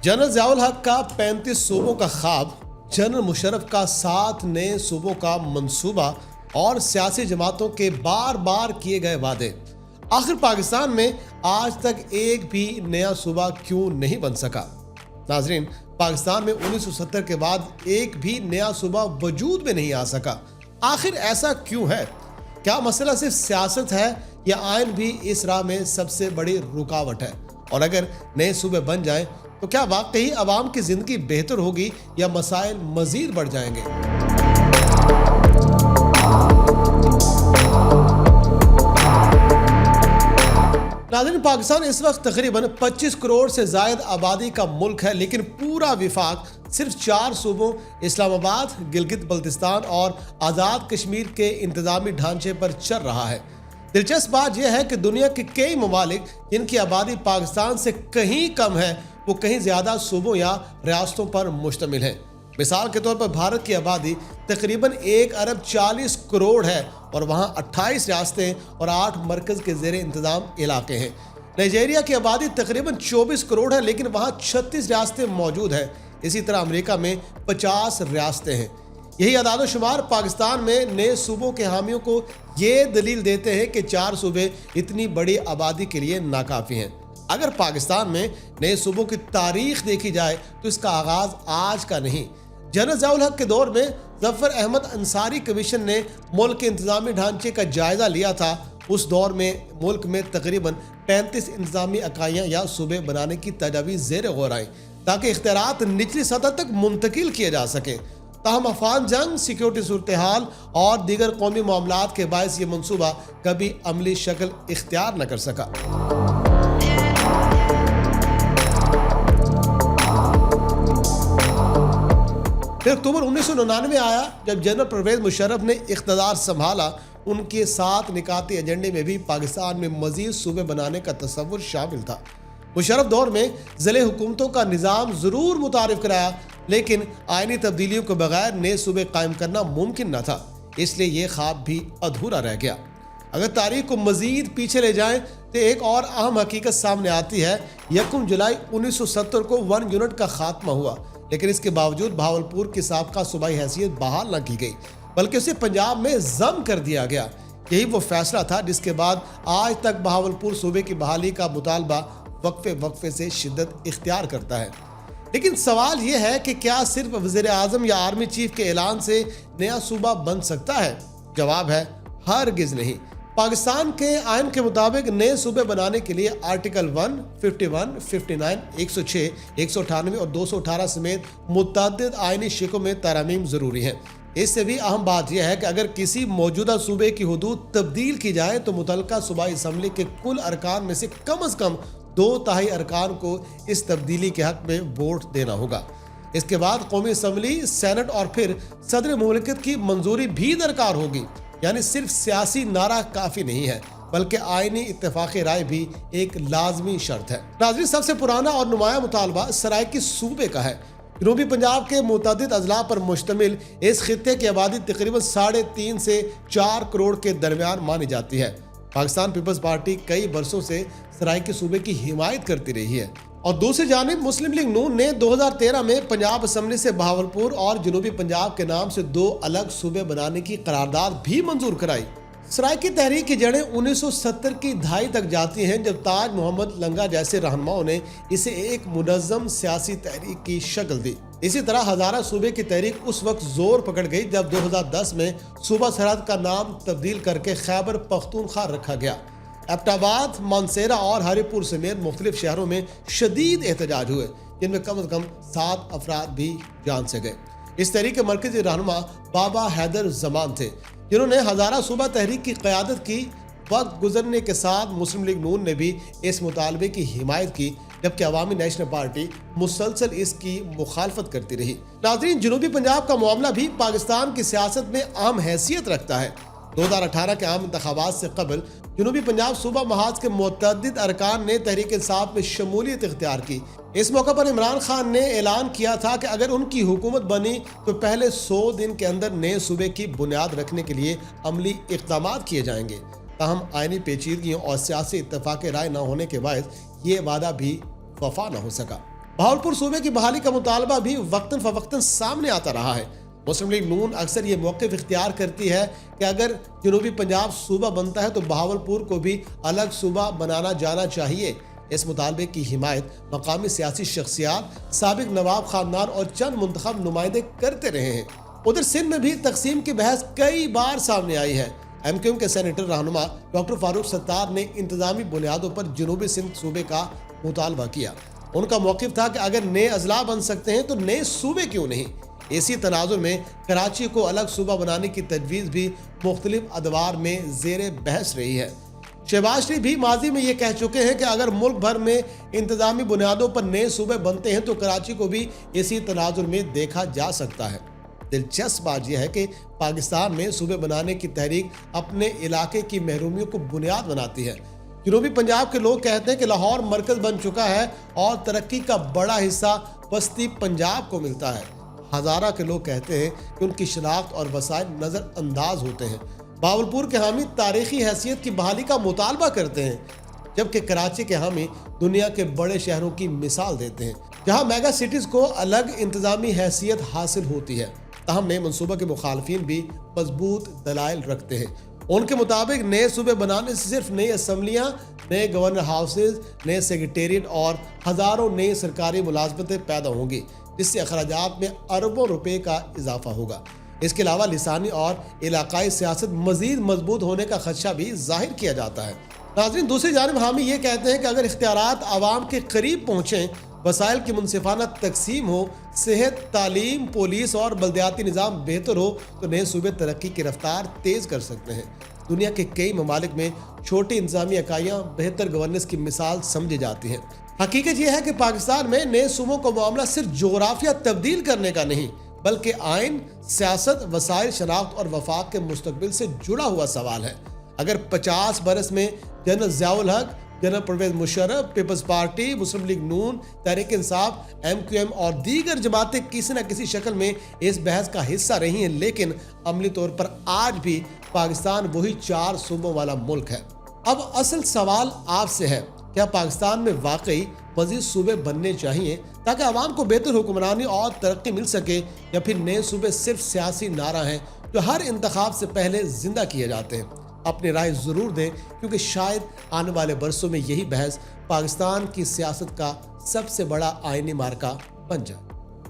General Ziaul हक का 35 सूबों का ख्वाब, जनरल मुशर्रफ का 7 नए सूबों का मंसूबा और सियासी जमातों के बार बार किए गए वादे। आखिर पाकिस्तान में आज तक एक भी नया सूबा क्यों नहीं बन सका? नाजरीन, पाकिस्तान में 1970 के बाद एक भी नया सूबा वजूद में नहीं आ सका। आखिर ऐसा क्यों है? क्या मसला सिर्फ सियासत है या आइन भी इस राह में सबसे बड़ी रुकावट है? और अगर नए सूबे बन जाएं तो क्या वाकई आवाम की जिंदगी बेहतर होगी या मसाइल मजीद बढ़ जाएंगे? नाज़रीन, पाकिस्तान इस वक्त तकरीबन 25 करोड़ से जायद आबादी का मुल्क है, लेकिन पूरा विफाक सिर्फ 4 सूबों इस्लामाबाद, गिलगित बल्तिस्तान और आज़ाद कश्मीर के इंतजामी ढांचे पर चल रहा है। दिलचस्प बात यह है कि दुनिया के कई ममालिक जिनकी आबादी पाकिस्तान से कहीं कम है, वो कहीं ज़्यादा सूबों या रियासतों पर मुश्तमिल है। मिसाल के तौर पर भारत की आबादी तकरीबन 1 अरब 40 करोड़ है और वहाँ 28 रियासतें और 8 मरकज़ के ज़ेरे इंतज़ाम इलाके हैं। नाइजीरिया की आबादी तकरीबन 24 करोड़ है, लेकिन वहाँ 36 रियासतें मौजूद हैं। इसी तरह अमेरिका में 50 रियासतें हैं। यही अदाद शुमार पाकिस्तान में नए सूबों के हामियों को ये दलील देते हैं कि 4 सूबे इतनी बड़ी आबादी के लिए नाकाफ़ी हैं। अगर पाकिस्तान में नए सूबों की तारीख देखी जाए तो इसका आगाज़ आज का नहीं। जनरल ज़ियाउल हक के दौर में ज़फ़र अहमद अंसारी कमीशन ने मुल्क के इंतज़ामी ढांचे का जायज़ा लिया था। उस दौर में मुल्क में तकरीबन 35 इंतज़ामी इकाइयाँ या सूबे बनाने की तजवीज़ ज़ेर गौर आईं ताकि इख्तियारात निचली सतह तक मुंतकिल किए जा सकें। ताहम अफगान जंग, सिक्योरिटी सूरत हाल और दीगर कौमी मामलात के बायस ये मनसूबा कभी अमली शक्ल इख्तियार न कर सका। फिर अक्टूबर 1999 आया जब जनरल परवेज़ मुशर्रफ ने इख्तियार संभाला। उनके 7 निकाती एजेंडे में भी पाकिस्तान में मजीद सूबे बनाने का तस्वुर शामिल था। मुशर्रफ दौर में ज़िले हुकूमतों का निज़ाम ज़रूर मुतारिफ कराया, लेकिन आइनी तब्दीलियों के बगैर नए सूबे कायम करना मुमकिन न था, इसलिए ये ख्वाब भी अधूरा रह गया। अगर तारीख को मजीद पीछे ले जाएं तो एक और अहम हकीकत सामने आती है। 1 जुलाई 1970 को 1 यूनिट का खात्मा हुआ, लेकिन इसके बावजूद भावलपुर की साबका सूबाई हैसियत बहाल न की गई, बल्कि उसे पंजाब में ज़म कर दिया गया। यही वो फैसला था जिसके बाद आज तक भावलपुर सूबे की बहाली का मुतालबा वक्फे से शिद्दत इख्तियार करता है। लेकिन सवाल यह है कि क्या सिर्फ वज़ीर आज़म या आर्मी चीफ के ऐलान से नया सूबा बन सकता है? जवाब है हरगिज़ नहीं। पाकिस्तान के आइन के मुताबिक नए सूबे बनाने के लिए आर्टिकल 1, 51, 59, 106, 198 और 218 समेत मुतअद्दिद आइनी शिकों में तरमीम ज़रूरी है। इससे भी अहम बात यह है कि अगर किसी मौजूदा सूबे की हुदूद तब्दील की जाए तो मुतल्लिका सूबाई असम्बली के कुल अरकान में से कम 2/3 अरकान को इस तब्दीली के हक में वोट देना होगा। इसके बाद कौमी असम्बली, सेनेट और फिर सदर मुमलिकत की मंजूरी भी दरकार होगी। यानी सिर्फ सियासी नारा काफ़ी नहीं है, बल्कि आइनी इत्तेफाक़ राय भी एक लाजमी शर्त है। नाज़रीन, सबसे पुराना और नुमाया मुतालबा सराइकी सूबे का है। जनूबी पंजाब के मुतअद्दिद अजला पर मुश्तमिल इस खित्ते की आबादी तकरीबन 3.5 से 4 करोड़ के दरमियान मानी जाती है। पाकिस्तान पीपल्स पार्टी कई बरसों से सराइकी सूबे की हिमायत करती रही है और दूसरी जानिब मुस्लिम लीग नून ने 2013 में पंजाब असम्बली से बहावलपुर और जनूबी पंजाब के नाम से 2 अलग सूबे बनाने की करारदाद भी मंजूर कराई। सराइकी तहरीक की जड़ें 1970 की दहाई तक जाती हैं, जब ताज मोहम्मद लंगा जैसे रहनुमाओं ने इसे एक मुनज़्ज़म सियासी तहरीक की शक्ल दी। इसी तरह हज़ारा सूबे की तहरीक उस वक्त जोर पकड़ गई जब 2010 में सूबा सरहद का नाम तब्दील करके खैबर पख्तूनख्वा रखा गया। एबटाबाद, मानसेरा और हरिपुर समेत मुख्तलिफ शहरों में शदीद एहतजाज हुए, जिनमें कम से कम 7 अफराद भी जान से गए। इस तहरीक के मरकजी रहनुमा बाबा हैदर जमान थे, जिन्होंने हज़ारा सूबा तहरीक की क़यादत की। वक्त गुजरने के साथ मुस्लिम लीग नून ने भी इस मुतालबे की हिमायत की, जबकि अवामी नेशनल पार्टी मुसलसल इसकी मुखालफत करती रही। नाज़रीन, जनूबी पंजाब का मामला भी पाकिस्तान की सियासत में अहम हैसियत रखता है। 2018 के आम इंतखाबात से कबल जनूबी पंजाब सूबा महाज के मुतअद्दिद अरकान ने तहरीक इंसाफ में शमूलियत इख्तियार की। इस मौके पर इमरान खान ने ऐलान किया था कि अगर उनकी हुकूमत बनी तो पहले 100 दिन के अंदर नए सूबे की बुनियाद रखने के लिए अमली इक़दामात किए जाएंगे। ताहम आइनी पेचीदगियों और सियासी इत्तेफाक राय न होने के बायस ये वादा भी वफा न हो सका। बहावलपुर सूबे की बहाली का मुतालबा भी वक्तन फवक्तन सामने आता रहा है। मुस्लिम लीग नून अक्सर ये मौक़िफ़ इख्तियार करती है कि अगर जनूबी पंजाब सूबा बनता है तो बहावलपुर को भी अलग सूबा बनाना जाना चाहिए। इस मुतालबे की हिमायत मकामी सियासी शख्सियात, साबिक नवाब खानदान और चंद मुंतखब नुमाइंदे करते रहे हैं। उधर सिंध में भी तकसीम की बहस कई बार सामने आई है। MQM के सेनेटर रहनुमा डॉक्टर फारूक सत्तार ने इंतजामी बुनियादों पर जनूबी सिंध सूबे का मुतालबा किया। उनका मौक़िफ़ था कि अगर नए अजला बन सकते हैं तो नए सूबे क्यों नहीं। इसी तनाजुर में कराची को अलग सूबा बनाने की तजवीज़ भी मुख्तलिफ अदवार में ज़ेर बहस रही है। शहबाज शरीफ भी माजी में ये कह चुके हैं कि अगर मुल्क भर में इंतजामी बुनियादों पर नए सूबे बनते हैं तो कराची को भी इसी तनाजुर में देखा जा सकता है। दिलचस्प बात यह है कि पाकिस्तान में सूबे बनाने की तहरीक अपने इलाके की महरूमियों को बुनियाद बनाती है। जनूबी पंजाब के लोग कहते हैं कि लाहौर मरकज़ बन चुका है और तरक्की का बड़ा हिस्सा बस्ती पंजाब को मिलता है। हज़ारा के लोग कहते हैं कि उनकी शनाख्त और वसाइल नज़रअंदाज होते हैं। बहावलपुर के हामी तारीखी हैसियत की बहाली का मुतालबा करते हैं, जबकि कराची के हामी दुनिया के बड़े शहरों की मिसाल देते हैं जहां मेगा सिटीज़ को अलग इंतज़ामी हैसियत हासिल होती है। ताहम नए मनसूबा के मुखालफिन भी मजबूत दलाइल रखते हैं। उनके मुताबिक नए सूबे बनाने से सिर्फ नई असम्बलियाँ, नए गवर्नर हाउसेज, नए सेक्रेटेरिएट और हज़ारों नई सरकारी मुलाजमतें पैदा होंगी, जिससे अखराजात में अरबों रुपए का इजाफा होगा। इसके अलावा लिसानी और इलाकाई सियासत मजीद मजबूत होने का खदशा भी जाहिर किया जाता है। नाज़रीन, दूसरी जानिब हामी ये कहते हैं कि अगर इख्तियारात आवाम के करीब पहुँचें, वसाइल की मुनसिफाना तकसीम हो, सेहत, तालीम, पुलिस और बल्दियाती निज़ाम बेहतर हो तो नए सूबे तरक्की की रफ्तार तेज़ कर सकते हैं। दुनिया के कई ममालिक में छोटी इंतजामी इकाइयाँ बेहतर गवर्नेंस की मिसाल समझी जाती हैं। हकीकत यह है कि पाकिस्तान में नए सूबों का मामला सिर्फ जोग्राफिया तब्दील करने का नहीं, बल्कि आइन, सियासत, वसाइल, शनाख्त और वफाक के मुस्तकबिल से जुड़ा हुआ सवाल है। अगर 50 बरस में general Ziaul Haq, general Pervez Musharraf, Peoples Party, Muslim League Noon, Tehreek Insaf, MQM और दीगर जमातें किसी न किसी शक्ल में इस बहस का हिस्सा रही हैं, लेकिन अमली तौर पर आज भी पाकिस्तान वही 4 सूबों वाला मुल्क है। अब असल सवाल आपसे है, क्या पाकिस्तान में वाकई मज़ीद सूबे बनने चाहिए ताकि आवाम को बेहतर हुक्मरानी और तरक्की मिल सके, या फिर नए सूबे सिर्फ सियासी नारा हैं जो हर इंतखाब से पहले जिंदा किए जाते हैं? अपनी राय ज़रूर दें, क्योंकि शायद आने वाले बरसों में यही बहस पाकिस्तान की सियासत का सबसे बड़ा आईनी मार्का बन जाए।